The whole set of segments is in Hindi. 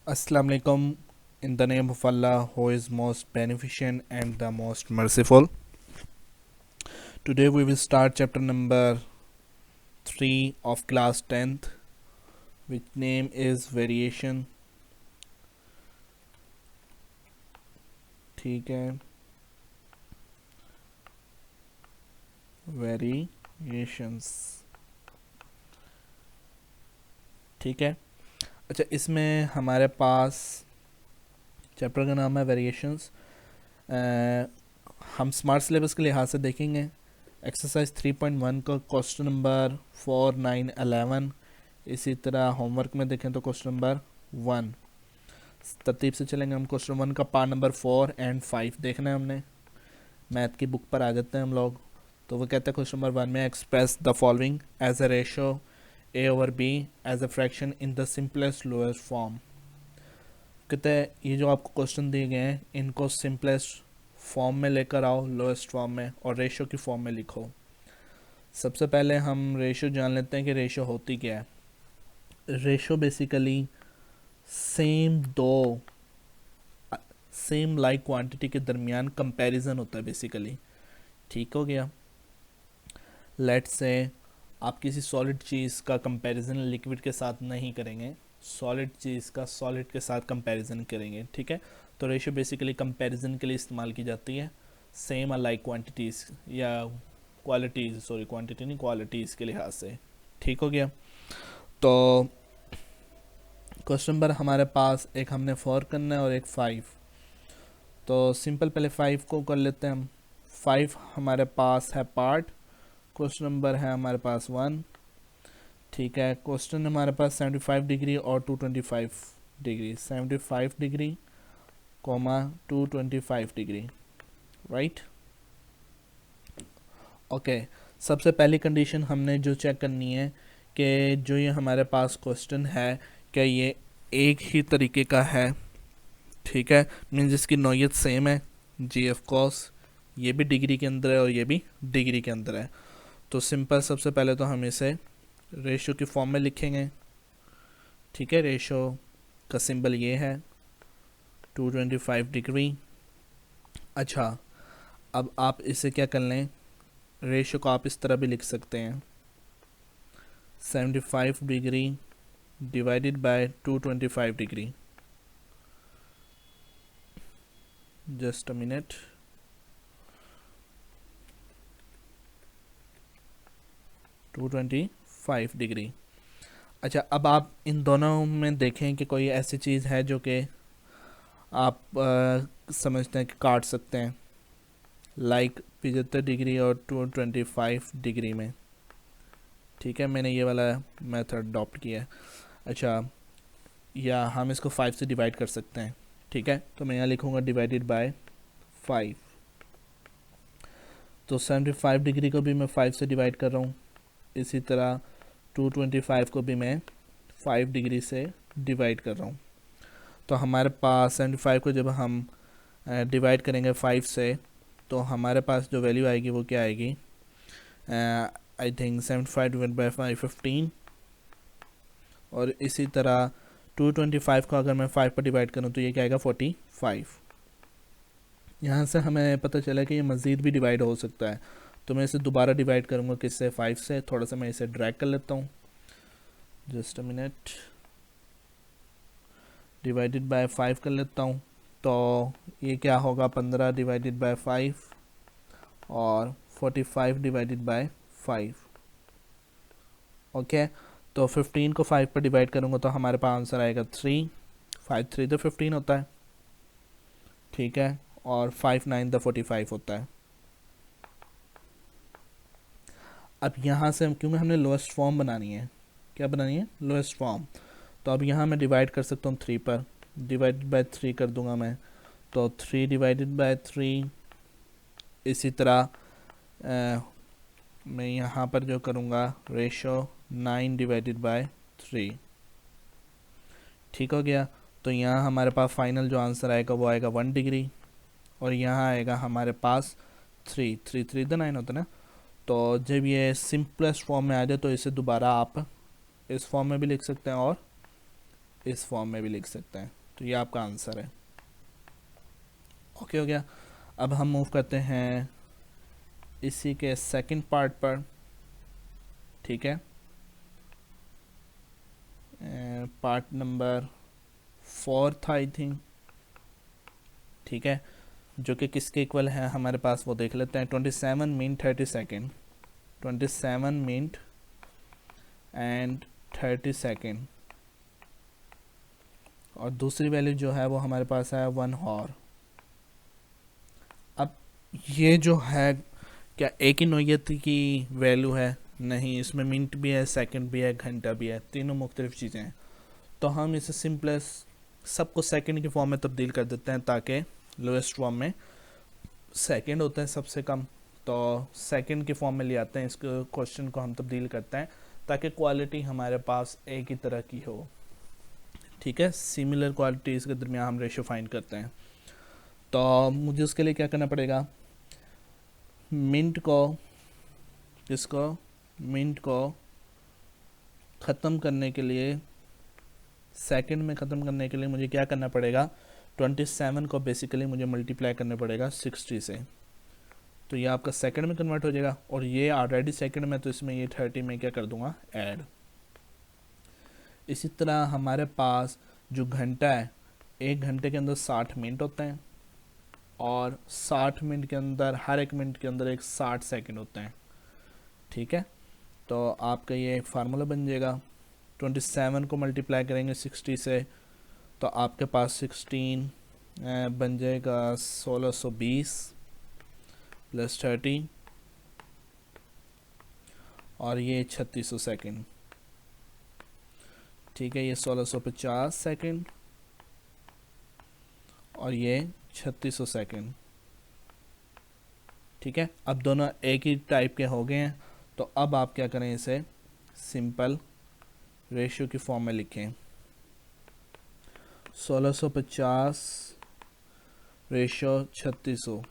Assalamu alaikum. In the name of Allah, who is most beneficent and the most merciful. Today we will start chapter number 3 of class 10th, which name is variation. ठीक है, variations. ठीक है. अच्छा, इसमें हमारे पास चैप्टर का नाम है वेरिएशंस. हम स्मार्ट सिलेबस के लिहाज से देखेंगे. एक्सरसाइज 3.1 का क्वेश्चन नंबर 4, 9, 11. इसी तरह होमवर्क में देखें तो क्वेश्चन नंबर 1. तरतीब से चलेंगे. हम क्वेश्चन 1 का पार्ट नंबर 4 एंड 5 देखना है हमने. मैथ की बुक पर आ जाते हैं हम लोग. तो वो कहते हैं क्वेश्चन नंबर 1 में express the following as a ratio a over b as a fraction in the simplest lowest form. कहते हैं ये जो आपको क्वेश्चन दिए गए हैं इनको सिंपलेस्ट फॉर्म में लेकर आओ, लोएस्ट फॉर्म में, और रेशो की फॉर्म में लिखो. सबसे पहले हम रेशो जान लेते हैं कि रेशो होती क्या है. Ratio basically same like quantity के दरमियान कंपैरिजन होता है बेसिकली. ठीक हो गया. लेट्स से आप किसी सॉलिड चीज़ का कंपैरिजन लिक्विड के साथ नहीं करेंगे, सॉलिड चीज़ का सॉलिड के साथ कंपैरिजन करेंगे. ठीक है. तो रेशियो बेसिकली कंपैरिजन के लिए इस्तेमाल की जाती है, सेम अलाइक क्वांटिटीज़ या क्वालिटीज़, सॉरी क्वांटिटी नहीं, क्वालिटीज़ के लिहाज से. ठीक हो गया. तो क्वेश्चन नंबर हमारे पास एक हमने 4 करना है और एक 5. तो सिंपल पहले 5 को कर लेते हैं हम. 5 हमारे पास है पार्ट. क्वेश्चन नंबर है हमारे पास 1. ठीक है. क्वेश्चन हमारे पास 75 डिग्री और 225 degree, 75 degree comma 225 degree, right. Okay. सबसे पहली कंडीशन हमने जो चेक करनी है कि जो ये हमारे पास क्वेश्चन है क्या ये एक ही तरीके का है. ठीक है. मीन जिसकी नौयत सेम है. जी ऑफ कोर्स ये भी डिग्री के अंदर है और ये भी डिग्री के अंदर है. तो सिंपल सबसे पहले तो हम इसे रेशो की फॉर्म में लिखेंगे. ठीक है. रेशो का सिंबल ये है 225 डिग्री. अच्छा, अब आप इसे क्या कर लें, रेशो को आप इस तरह भी लिख सकते हैं 75 degree divided by 225 degree. Just a minute. To 25 degree. अच्छा, अब आप इन दोनों में देखें कि कोई ऐसी चीज़ है जो कि आप समझते हैं कि काट सकते हैं, लाइक 75 डिग्री और 225 डिग्री में. ठीक है. मैंने ये वाला मेथड अडॉप्ट किया है. अच्छा, या हम इसको 5 से डिवाइड कर सकते हैं. ठीक है. तो मैं यहाँ लिखूँगा डिवाइडेड बाय 5. तो 75 डिग्री को भी मैं 5 से डिवाइड कर रहा हूँ. इसी तरह 225 को भी मैं 5 डिग्री से डिवाइड कर रहा हूँ. तो हमारे पास 75 को जब हम डिवाइड करेंगे 5 से तो हमारे पास जो वैल्यू आएगी वो क्या आएगी, आई थिंक 75 डिवाइड बाई 5 15. और इसी तरह 225 को अगर मैं 5 पर डिवाइड करूँ तो ये क्या आएगा 45. यहाँ से हमें पता चला कि ये मज़ीद भी डिवाइड हो सकता है. तो मैं इसे दोबारा डिवाइड करूँगा किससे, 5 से. थोड़ा सा मैं इसे ड्रैग कर लेता हूँ. Just a minute. Divided by 5 कर लेता हूँ. तो ये क्या होगा 15 डिवाइडेड बाय 5 और 45 डिवाइडेड बाय 5. ओके. तो 15 को 5 पर डिवाइड करूँगा तो हमारे पास आंसर आएगा 3. 5 3 तो 15 होता है. ठीक है. और 5 9 तो 45 होता है. अब यहाँ से क्योंकि हमने लोएस्ट फॉर्म बनानी है, क्या बनानी है, लोएस्ट फॉर्म. तो अब यहाँ मैं डिवाइड कर सकता हूँ 3 पर. डिवाइडेड बाय 3 कर दूंगा मैं. तो 3 डिवाइडेड बाय 3. इसी तरह मैं यहाँ पर जो करूँगा रेशो 9 डिवाइडेड बाय 3. ठीक हो गया. तो यहाँ हमारे पास फाइनल जो आंसर आएगा वो आएगा 1 डिग्री. और यहाँ आएगा हमारे पास 3 3 3 तो 9 होता है ना. तो जब ये सिंपलेस्ट फॉर्म में आ जाए तो इसे दोबारा आप इस फॉर्म में भी लिख सकते हैं और इस फॉर्म में भी लिख सकते हैं। तो ये आपका आंसर है। ओके हो गया। अब हम मूव करते हैं इसी के सेकंड पार्ट पर, ठीक है, पार्ट नंबर 4 था आई थिंक, ठीक है, जो कि किसके इक्वल है हमारे पास वो देख लेते हैं। 27 mean 30 second, 27 minute and 30 second, और दूसरी वैल्यू जो है वो हमारे पास है 1 हॉर। अब ये जो है क्या एक ही नोयत की वैल्यू है? नहीं, इसमें मिनट भी है, सेकंड भी है, घंटा भी है, तीनों मुख्तलिफ चीज़ें हैं। तो हम इसे सिंपलेस्ट सबको सेकंड की फॉर्म में तब्दील कर देते हैं, ताकि लोएस्ट फॉर्म में सेकंड होता है सबसे कम, तो सेकंड की फॉर्म में ले आते हैं इस क्वेश्चन को, हम तब्दील करते हैं ताकि क्वालिटी हमारे पास एक ही तरह की हो, ठीक है, सिमिलर क्वालिटीज़ के दरमियान हम रेशो फाइंड करते हैं। तो मुझे उसके लिए क्या करना पड़ेगा, मिनट को ख़त्म करने के लिए, सेकंड में ख़त्म करने के लिए मुझे क्या करना पड़ेगा, 27 को बेसिकली मुझे मल्टीप्लाई करना पड़ेगा 60 से, तो ये आपका सेकंड में कन्वर्ट हो जाएगा, और ये ऑलरेडी सेकंड में, तो इसमें ये 30 में क्या कर दूंगा, ऐड। इसी तरह हमारे पास जो घंटा है, एक घंटे के अंदर 60 मिनट होते हैं, और 60 मिनट के अंदर हर एक मिनट के अंदर एक 60 सेकंड होते हैं, ठीक है। तो आपका ये एक फार्मूला बन जाएगा, 27 को मल्टीप्लाई करेंगे 60 से, तो आपके पास 16 बन जाएगा 1620 प्लस 30, और ये 3600 सेकेंड, ठीक है, ये 1650 सेकेंड, और ये 3600 सेकेंड, ठीक है। अब दोनों एक ही टाइप के हो गए हैं, तो अब आप क्या करें, इसे सिंपल रेशियो की फॉर्म में लिखें, 1650 रेशियो 3600,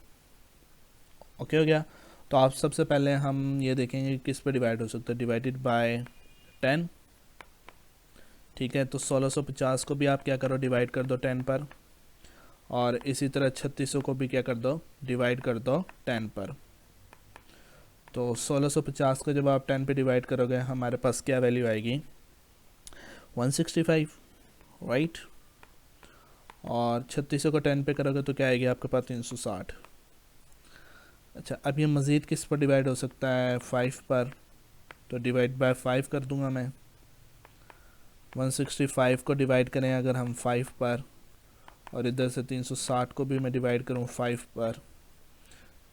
ओके हो गया। तो आप सबसे पहले हम ये देखेंगे किस पे डिवाइड हो सकता है, डिवाइडेड बाय 10, ठीक है। तो 1650 को भी आप क्या करो, डिवाइड कर दो 10 पर, और इसी तरह 3600 को भी क्या कर दो, डिवाइड कर दो 10 पर। तो 1650 को जब आप 10 पे डिवाइड करोगे, हमारे पास क्या वैल्यू आएगी, 165, राइट, और 3600 को 10 पे करोगे तो क्या आएगी आपके पास, 360। अच्छा, अब ये मज़ीद किस पर डिवाइड हो सकता है, 5 पर, तो डिवाइड बाय 5 कर दूंगा मैं। 165 को डिवाइड करें अगर हम 5 पर, और इधर से 360 को भी मैं डिवाइड करूं 5 पर,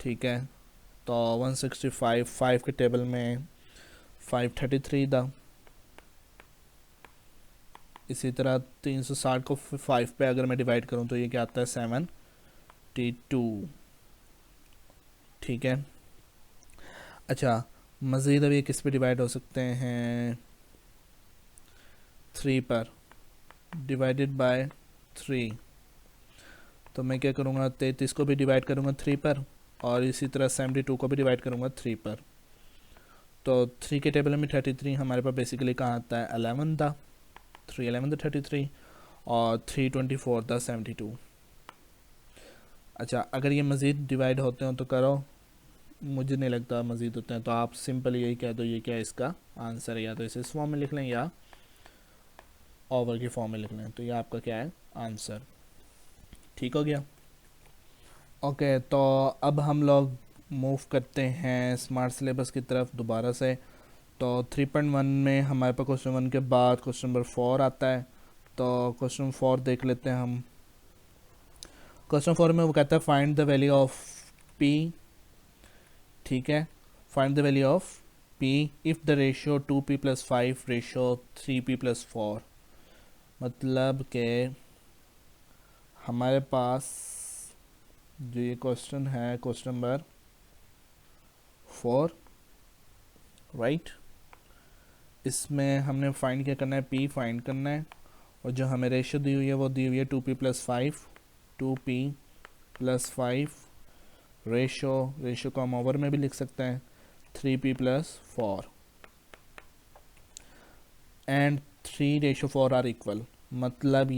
ठीक है। तो 165 5 के टेबल में 533 था, इसी तरह 360 को 5 पे अगर मैं डिवाइड करूं तो ये क्या आता है, 72, ठीक है। अच्छा, मज़ीद अब ये किस पे डिवाइड हो सकते हैं, 3 पर, डिवाइडेड बाय 3, तो मैं क्या करूँगा, 33 को भी डिवाइड करूँगा 3 पर, और इसी तरह 72 को भी डिवाइड करूँगा 3 पर। तो 3 के टेबल में 33 हमारे पास बेसिकली कहाँ आता है, 11 था, 311 था 33, और 324 था 72। अच्छा, अगर ये मज़ीद डिवाइड होते हो तो करो, मुझे नहीं लगता मज़ीद होते हैं, तो आप सिंपल यही कह दो ये क्या है इसका आंसर है, या तो इसे इस फॉर्म में लिख लें या ओवर की फॉर्म में लिख लें, तो ये आपका क्या है, आंसर, ठीक हो गया। ओके, तो अब हम लोग मूव करते हैं स्मार्ट सिलेबस की तरफ दोबारा से। तो 3.1 में हमारे पास क्वेश्चन 1 के बाद क्वेश्चन नंबर 4 आता है, तो क्वेश्चन 4 देख लेते हैं हम। क्वेश्चन 4 में वो कहता है find the value of P, ठीक है, find the value of P if the ratio 2p + 5 ratio 3p + 4, मतलब कि हमारे पास जो ये क्वेश्चन है, क्वेश्चन नंबर 4, राइट, इसमें हमने फाइंड क्या करना है, पी फाइंड करना है, और जो हमें रेशियो दी हुई है वो दी हुई है 2p + 5, 2p + 5 रेशियो को हम ओवर में भी लिख सकते हैं 3p + 4, and 3 ratio 4 are equal, मतलब